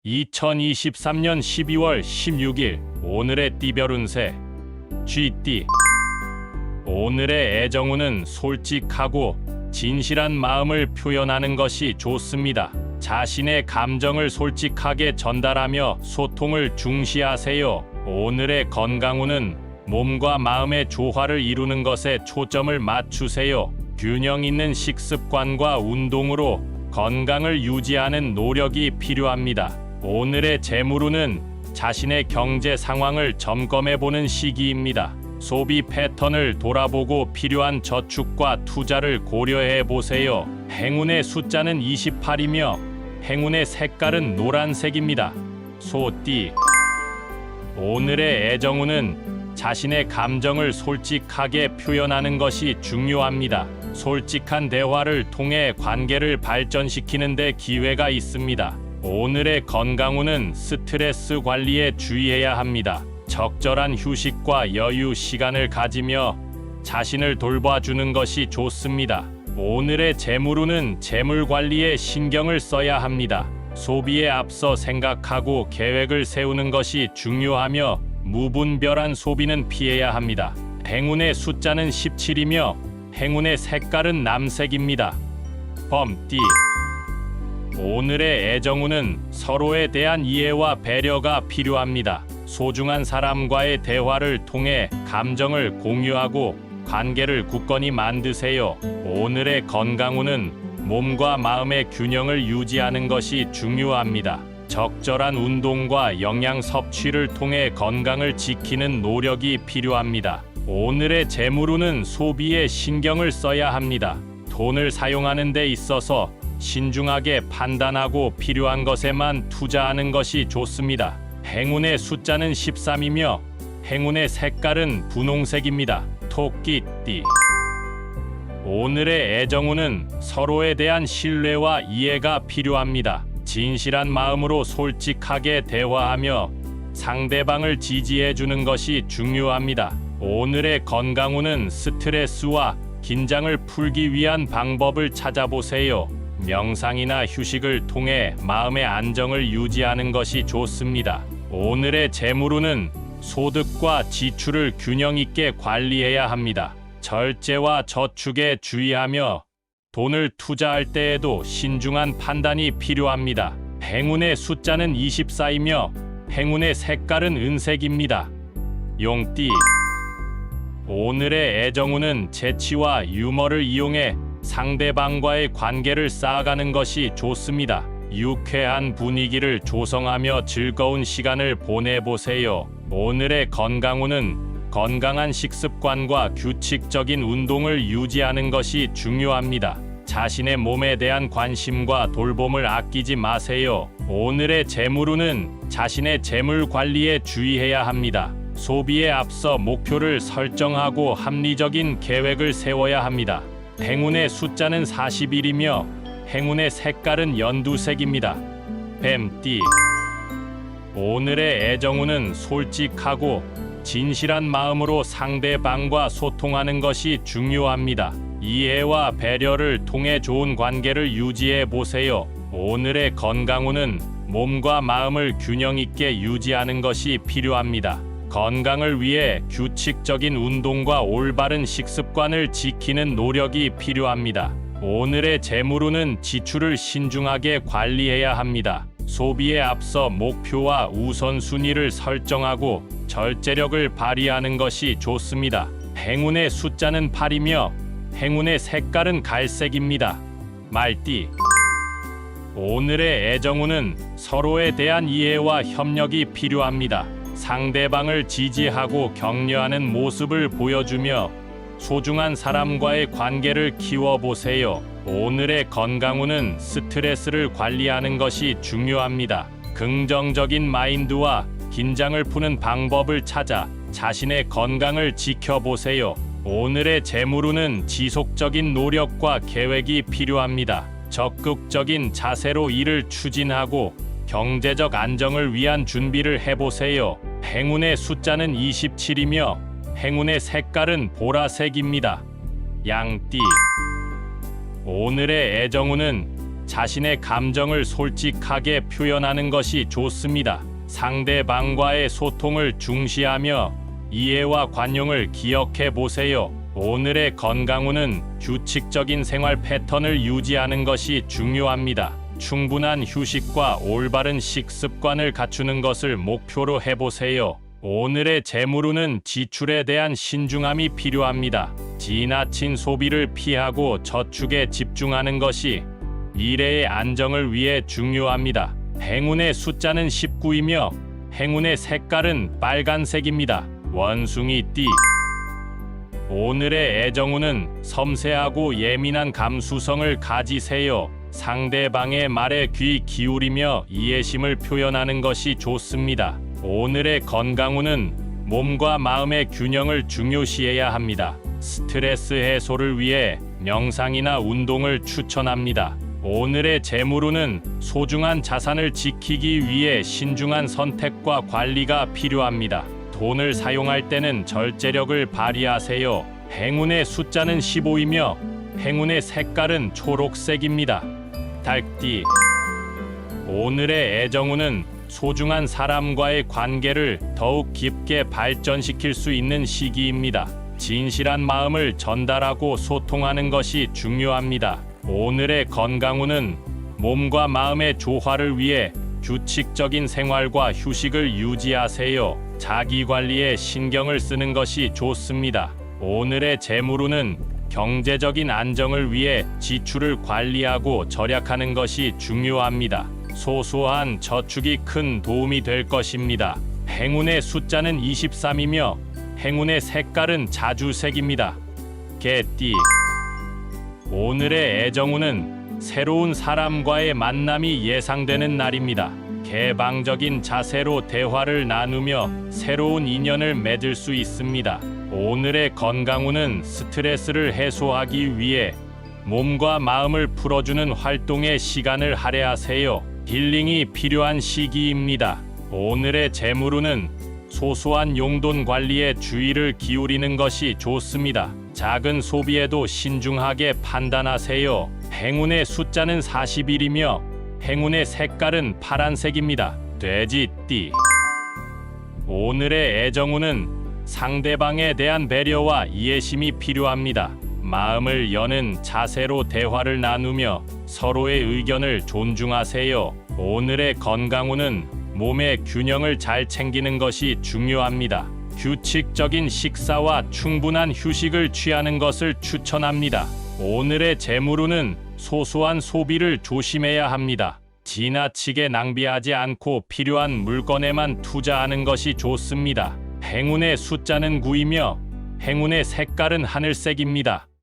2023년 12월 16일 오늘의 띠별 운세 쥐띠. 오늘의 애정운은 솔직하고 진실한 마음을 표현하는 것이 좋습니다. 자신의 감정을 솔직하게 전달하며 소통을 중시하세요. 오늘의 건강운은 몸과 마음의 조화를 이루는 것에 초점을 맞추세요. 균형 있는 식습관과 운동으로 건강을 유지하는 노력이 필요합니다. 오늘의 재물운은 자신의 경제 상황을 점검해보는 시기입니다. 소비 패턴을 돌아보고 필요한 저축과 투자를 고려해보세요. 행운의 숫자는 28이며 행운의 색깔은 노란색입니다. 소띠. 오늘의 애정운은 자신의 감정을 솔직하게 표현하는 것이 중요합니다. 솔직한 대화를 통해 관계를 발전시키는 데 기회가 있습니다. 오늘의 건강운은 스트레스 관리에 주의해야 합니다. 적절한 휴식과 여유 시간을 가지며 자신을 돌봐주는 것이 좋습니다. 오늘의 재물운은 재물 관리에 신경을 써야 합니다. 소비에 앞서 생각하고 계획을 세우는 것이 중요하며 무분별한 소비는 피해야 합니다. 행운의 숫자는 17이며 행운의 색깔은 남색입니다. 범띠. 오늘의 애정운은 서로에 대한 이해와 배려가 필요합니다. 소중한 사람과의 대화를 통해 감정을 공유하고 관계를 굳건히 만드세요. 오늘의 건강운은 몸과 마음의 균형을 유지하는 것이 중요합니다. 적절한 운동과 영양 섭취를 통해 건강을 지키는 노력이 필요합니다. 오늘의 재물운은 소비에 신경을 써야 합니다. 돈을 사용하는 데 있어서 신중하게 판단하고 필요한 것에만 투자하는 것이 좋습니다. 행운의 숫자는 13이며 행운의 색깔은 분홍색입니다. 토끼띠. 오늘의 애정운은 서로에 대한 신뢰와 이해가 필요합니다. 진실한 마음으로 솔직하게 대화하며 상대방을 지지해주는 것이 중요합니다. 오늘의 건강운은 스트레스와 긴장을 풀기 위한 방법을 찾아보세요. 명상이나 휴식을 통해 마음의 안정을 유지하는 것이 좋습니다. 오늘의 재물운은 소득과 지출을 균형 있게 관리해야 합니다. 절제와 저축에 주의하며 돈을 투자할 때에도 신중한 판단이 필요합니다. 행운의 숫자는 24이며 행운의 색깔은 은색입니다. 용띠. 오늘의 애정운은 재치와 유머를 이용해 상대방과의 관계를 쌓아가는 것이 좋습니다. 유쾌한 분위기를 조성하며 즐거운 시간을 보내보세요. 오늘의 건강운은 건강한 식습관과 규칙적인 운동을 유지하는 것이 중요합니다. 자신의 몸에 대한 관심과 돌봄을 아끼지 마세요. 오늘의 재물운은 자신의 재물 관리에 주의해야 합니다. 소비에 앞서 목표를 설정하고 합리적인 계획을 세워야 합니다. 행운의 숫자는 41이며 행운의 색깔은 연두색입니다. 뱀띠. 오늘의 애정운은 솔직하고 진실한 마음으로 상대방과 소통하는 것이 중요합니다. 이해와 배려를 통해 좋은 관계를 유지해 보세요. 오늘의 건강운은 몸과 마음을 균형 있게 유지하는 것이 필요합니다. 건강을 위해 규칙적인 운동과 올바른 식습관을 지키는 노력이 필요합니다. 오늘의 재물운은 지출을 신중하게 관리해야 합니다. 소비에 앞서 목표와 우선순위를 설정하고 절제력을 발휘하는 것이 좋습니다. 행운의 숫자는 8이며 행운의 색깔은 갈색입니다. 말띠. 오늘의 애정운은 서로에 대한 이해와 협력이 필요합니다. 상대방을 지지하고 격려하는 모습을 보여주며 소중한 사람과의 관계를 키워보세요. 오늘의 건강운은 스트레스를 관리하는 것이 중요합니다. 긍정적인 마인드와 긴장을 푸는 방법을 찾아 자신의 건강을 지켜보세요. 오늘의 재물운은 지속적인 노력과 계획이 필요합니다. 적극적인 자세로 일을 추진하고 경제적 안정을 위한 준비를 해보세요. 행운의 숫자는 27이며 행운의 색깔은 보라색입니다. 양띠. 오늘의 애정운은 자신의 감정을 솔직하게 표현하는 것이 좋습니다. 상대방과의 소통을 중시하며 이해와 관용을 기억해 보세요. 오늘의 건강운은 규칙적인 생활 패턴을 유지하는 것이 중요합니다. 충분한 휴식과 올바른 식습관을 갖추는 것을 목표로 해보세요. 오늘의 재물운은 지출에 대한 신중함이 필요합니다. 지나친 소비를 피하고 저축에 집중하는 것이 미래의 안정을 위해 중요합니다. 행운의 숫자는 19이며 행운의 색깔은 빨간색입니다. 원숭이띠. 오늘의 애정운은 섬세하고 예민한 감수성을 가지세요. 상대방의 말에 귀 기울이며 이해심을 표현하는 것이 좋습니다. 오늘의 건강운은 몸과 마음의 균형을 중요시해야 합니다. 스트레스 해소를 위해 명상이나 운동을 추천합니다. 오늘의 재물운은 소중한 자산을 지키기 위해 신중한 선택과 관리가 필요합니다. 돈을 사용할 때는 절제력을 발휘하세요. 행운의 숫자는 15이며 행운의 색깔은 초록색입니다. 닭띠. 오늘의 애정운은 소중한 사람과의 관계를 더욱 깊게 발전시킬 수 있는 시기입니다. 진실한 마음을 전달하고 소통하는 것이 중요합니다. 오늘의 건강운은 몸과 마음의 조화를 위해 규칙적인 생활과 휴식을 유지하세요. 자기관리에 신경을 쓰는 것이 좋습니다. 오늘의 재물운은 경제적인 안정을 위해 지출을 관리하고 절약하는 것이 중요합니다. 소소한 저축이 큰 도움이 될 것입니다. 행운의 숫자는 23이며 행운의 색깔은 자주색입니다. 개띠. 오늘의 애정운은 새로운 사람과의 만남이 예상되는 날입니다. 개방적인 자세로 대화를 나누며 새로운 인연을 맺을 수 있습니다. 오늘의 건강운은 스트레스를 해소하기 위해 몸과 마음을 풀어주는 활동에 시간을 할애하세요. 힐링이 필요한 시기입니다. 오늘의 재물운은 소소한 용돈 관리에 주의를 기울이는 것이 좋습니다. 작은 소비에도 신중하게 판단하세요. 행운의 숫자는 41이며 행운의 색깔은 파란색입니다. 돼지띠. 오늘의 애정운은 상대방에 대한 배려와 이해심이 필요합니다. 마음을 여는 자세로 대화를 나누며 서로의 의견을 존중하세요. 오늘의 건강운은 몸의 균형을 잘 챙기는 것이 중요합니다. 규칙적인 식사와 충분한 휴식을 취하는 것을 추천합니다. 오늘의 재물운은 소소한 소비를 조심해야 합니다. 지나치게 낭비하지 않고 필요한 물건에만 투자하는 것이 좋습니다. 행운의 숫자는 9이며 행운의 색깔은 하늘색입니다.